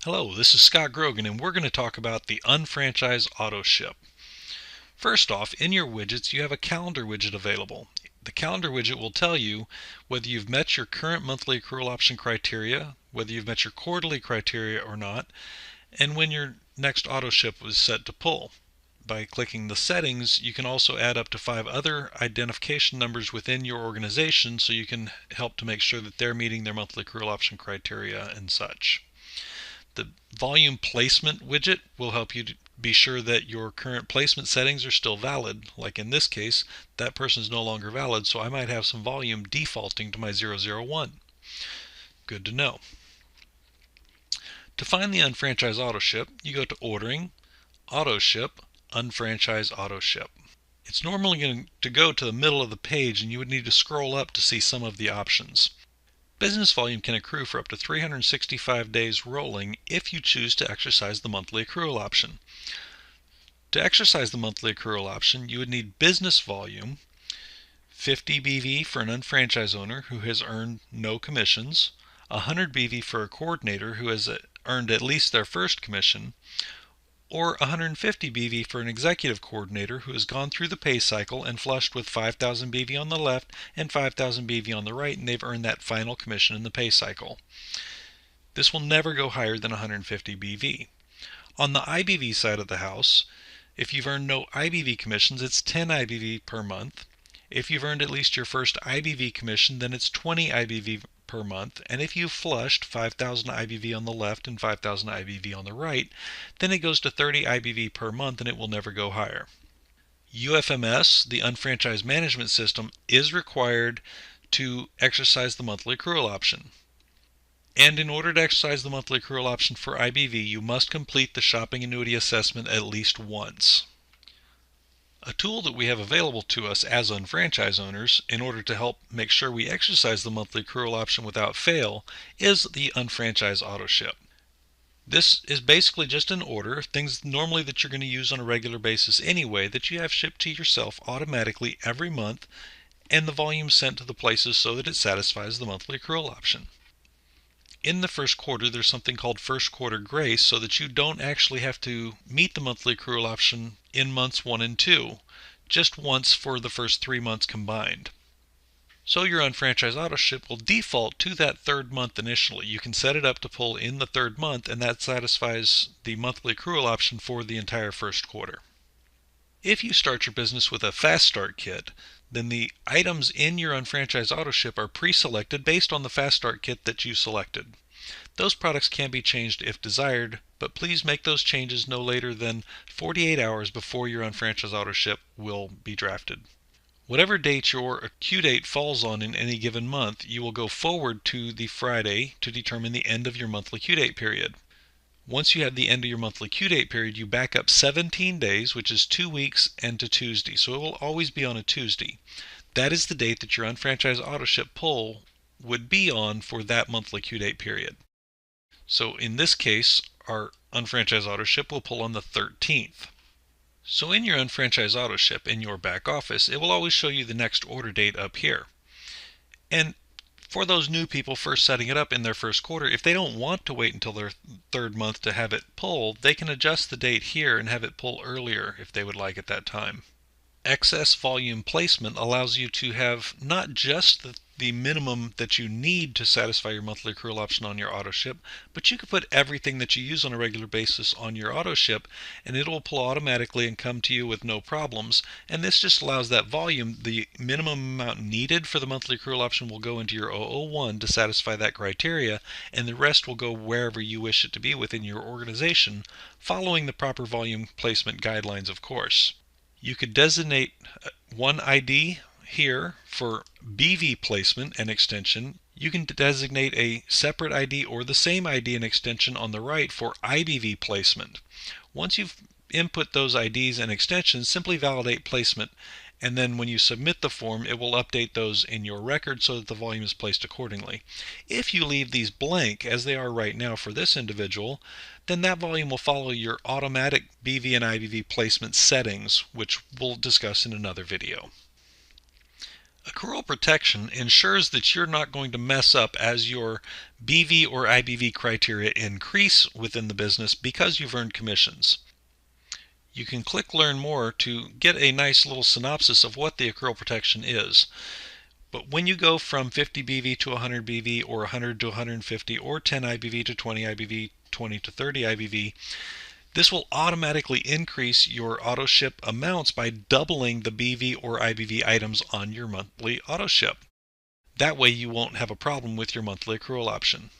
Hello, this is Scott Grogan, and we're going to talk about the UnFranchise AutoShip. First off, in your widgets, you have a calendar widget available. The calendar widget will tell you whether you've met your current monthly accrual option criteria, whether you've met your quarterly criteria or not, and when your next AutoShip was set to pull. By clicking the settings, you can also add up to 5 other identification numbers within your organization so you can help to make sure that they're meeting their monthly accrual option criteria and such. The volume placement widget will help you to be sure that your current placement settings are still valid. Like in this case, that person is no longer valid, so I might have some volume defaulting to my 001. Good to know. To find the UnFranchise AutoShip, you go to Ordering, AutoShip, UnFranchise AutoShip. It's normally going to go to the middle of the page, and you would need to scroll up to see some of the options. Business volume can accrue for up to 365 days rolling if you choose to exercise the monthly accrual option. To exercise the monthly accrual option, you would need business volume, 50 BV for an unfranchised owner who has earned no commissions, 100 BV for a coordinator who has earned at least their first commission, or 150 BV for an executive coordinator who has gone through the pay cycle and flushed with 5,000 BV on the left and 5,000 BV on the right, and they've earned that final commission in the pay cycle. This will never go higher than 150 BV. On the IBV side of the house, if you've earned no IBV commissions, it's 10 IBV per month. If you've earned at least your first IBV commission, then it's 20 IBV per month, and if you've flushed 5,000 IBV on the left and 5,000 IBV on the right, then it goes to 30 IBV per month and it will never go higher. UFMS, the Unfranchised Management System, is required to exercise the monthly accrual option. And in order to exercise the monthly accrual option for IBV, you must complete the shopping annuity assessment at least once. A tool that we have available to us as unfranchise owners in order to help make sure we exercise the monthly accrual option without fail is the UnFranchise AutoShip. This is basically just an order of things normally that you're going to use on a regular basis anyway that you have shipped to yourself automatically every month, and the volume sent to the places so that it satisfies the monthly accrual option. In the first quarter, there's something called first quarter grace so that you don't actually have to meet the monthly accrual option in months 1 and 2, just once for the first 3 months combined. So your UnFranchise AutoShip will default to that third month initially. You can set it up to pull in the third month, and that satisfies the monthly accrual option for the entire first quarter. If you start your business with a Fast Start Kit, then the items in your UnFranchise AutoShip are pre-selected based on the Fast Start Kit that you selected. Those products can be changed if desired, but please make those changes no later than 48 hours before your UnFranchise AutoShip will be drafted. Whatever date your queue date falls on in any given month, you will go forward to the Friday to determine the end of your monthly queue date period. Once you have the end of your monthly queue date period, you back up 17 days, which is 2 weeks, and to Tuesday. So it will always be on a Tuesday. That is the date that your UnFranchise AutoShip pull would be on for that monthly queue date period. So in this case, our UnFranchise AutoShip will pull on the 13th. So in your UnFranchise AutoShip in your back office, it will always show you the next order date up here. And for those new people first setting it up in their first quarter, if they don't want to wait until their third month to have it pull, they can adjust the date here and have it pull earlier if they would like at that time. Excess volume placement allows you to have not just the minimum that you need to satisfy your monthly accrual option on your AutoShip, but you can put everything that you use on a regular basis on your AutoShip, and it will pull automatically and come to you with no problems. And this just allows that volume, the minimum amount needed for the monthly accrual option will go into your 001 to satisfy that criteria, and the rest will go wherever you wish it to be within your organization, following the proper volume placement guidelines, of course. You could designate one ID here for BV placement and extension. You can designate a separate ID or the same ID and extension on the right for IBV placement. Once you've input those IDs and extensions, simply validate placement, and then when you submit the form, it will update those in your record so that the volume is placed accordingly. If you leave these blank, as they are right now for this individual, then that volume will follow your automatic BV and IBV placement settings, which we'll discuss in another video. Accrual protection ensures that you're not going to mess up as your BV or IBV criteria increase within the business because you've earned commissions. You can click Learn More to get a nice little synopsis of what the accrual protection is. But when you go from 50 BV to 100 BV, or 100 to 150, or 10 IBV to 20 IBV, 20 to 30 IBV, this will automatically increase your AutoShip amounts by doubling the BV or IBV items on your monthly AutoShip. That way you won't have a problem with your monthly accrual option.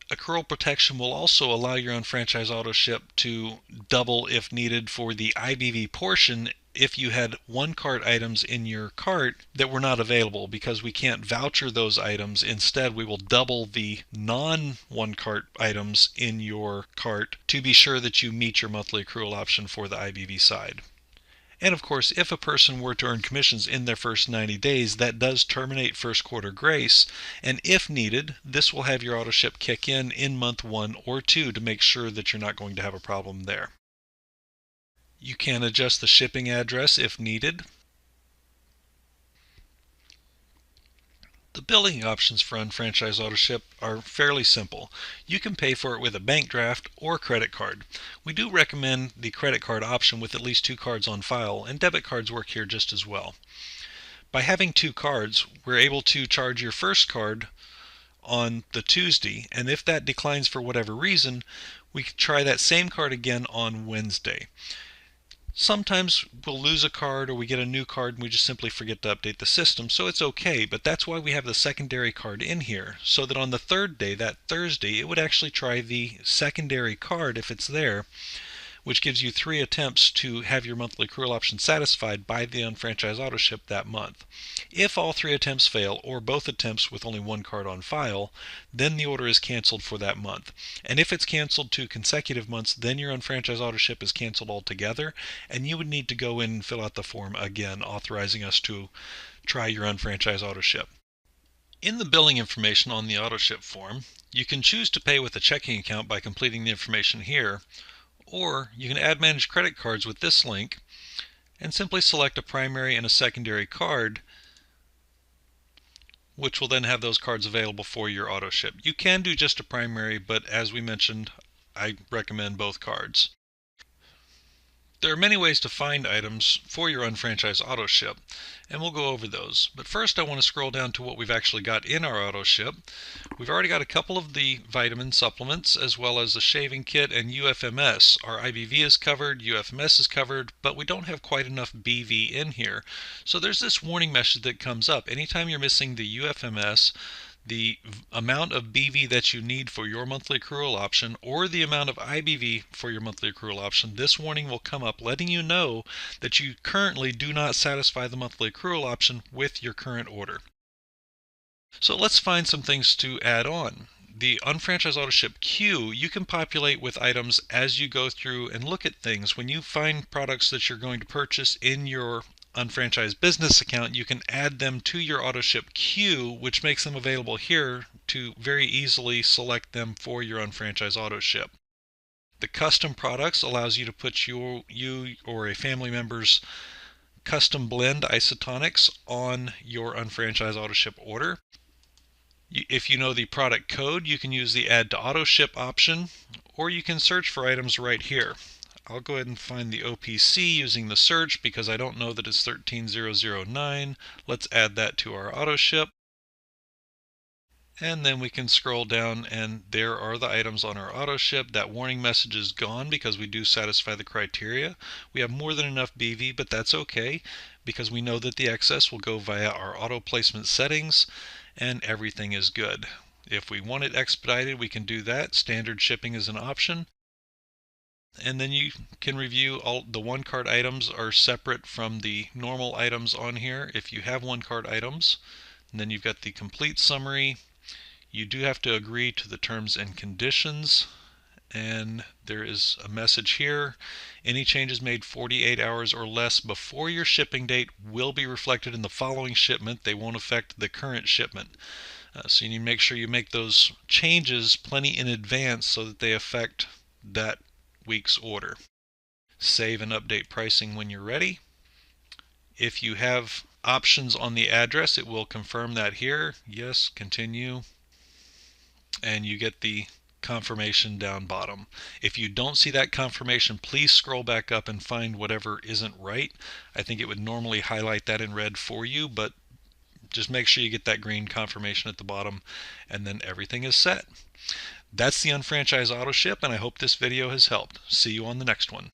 Accrual protection will also allow your UnFranchise AutoShip to double if needed for the IBV portion if you had one cart items in your cart that were not available, because we can't voucher those items. Instead, we will double the non-one cart items in your cart to be sure that you meet your monthly accrual option for the IBV side. And of course, if a person were to earn commissions in their first 90 days, that does terminate first quarter grace. And if needed, this will have your AutoShip kick in month 1 or 2 to make sure that you're not going to have a problem there. You can adjust the shipping address if needed. The billing options for UnFranchise AutoShip are fairly simple. You can pay for it with a bank draft or credit card. We do recommend the credit card option with at least 2 cards on file, and debit cards work here just as well. By having 2 cards, we're able to charge your first card on the Tuesday, and if that declines for whatever reason, we can try that same card again on Wednesday. Sometimes we'll lose a card, or we get a new card and we just simply forget to update the system, so it's okay, but that's why we have the secondary card in here, so that on the third day, that Thursday, it would actually try the secondary card if it's there, which gives you 3 attempts to have your monthly accrual option satisfied by the UnFranchise AutoShip that month. If all 3 attempts fail, or both attempts with only 1 card on file, then the order is canceled for that month. And if it's canceled to consecutive months, then your UnFranchise AutoShip is canceled altogether, and you would need to go in and fill out the form again, authorizing us to try your UnFranchise AutoShip. In the billing information on the AutoShip form, you can choose to pay with a checking account by completing the information here, or you can add manage credit cards with this link and simply select a primary and a secondary card, which will then have those cards available for your AutoShip. You can do just a primary, but as we mentioned, I recommend both cards. There are many ways to find items for your UnFranchise AutoShip, and we'll go over those. But first I want to scroll down to what we've actually got in our AutoShip. We've already got a couple of the vitamin supplements, as well as the shaving kit and UFMS. Our IBV is covered, UFMS is covered, but we don't have quite enough BV in here. So there's this warning message that comes up. Anytime you're missing the UFMS, the amount of BV that you need for your monthly accrual option, or the amount of IBV for your monthly accrual option, this warning will come up letting you know that you currently do not satisfy the monthly accrual option with your current order. So let's find some things to add on. The UnFranchise AutoShip queue, you can populate with items as you go through and look at things. When you find products that you're going to purchase in your UnFranchise business account, you can add them to your AutoShip queue, which makes them available here to very easily select them for your UnFranchise AutoShip. The custom products allows you to put you or a family member's custom blend isotonics on your UnFranchise AutoShip order. If you know the product code, you can use the Add to AutoShip option, or you can search for items right here. I'll go ahead and find the OPC using the search because I don't know that it's 13009. Let's add that to our AutoShip. And then we can scroll down and there are the items on our AutoShip. That warning message is gone because we do satisfy the criteria. We have more than enough BV, but that's okay because we know that the excess will go via our auto placement settings and everything is good. If we want it expedited, we can do that. Standard shipping is an option. And then you can review all the one cart items are separate from the normal items on here. If you have one cart items, and then you've got the complete summary. You do have to agree to the terms and conditions, and there is a message here. Any changes made 48 hours or less before your shipping date will be reflected in the following shipment. They won't affect the current shipment. So you need to make sure you make those changes plenty in advance so that they affect that week's order. Save and update pricing when you're ready. If you have options on the address, it will confirm that here. Yes, continue. And you get the confirmation down bottom. If you don't see that confirmation, please scroll back up and find whatever isn't right. I think it would normally highlight that in red for you, but just make sure you get that green confirmation at the bottom, and then everything is set. That's the UnFranchise AutoShip, and I hope this video has helped. See you on the next one.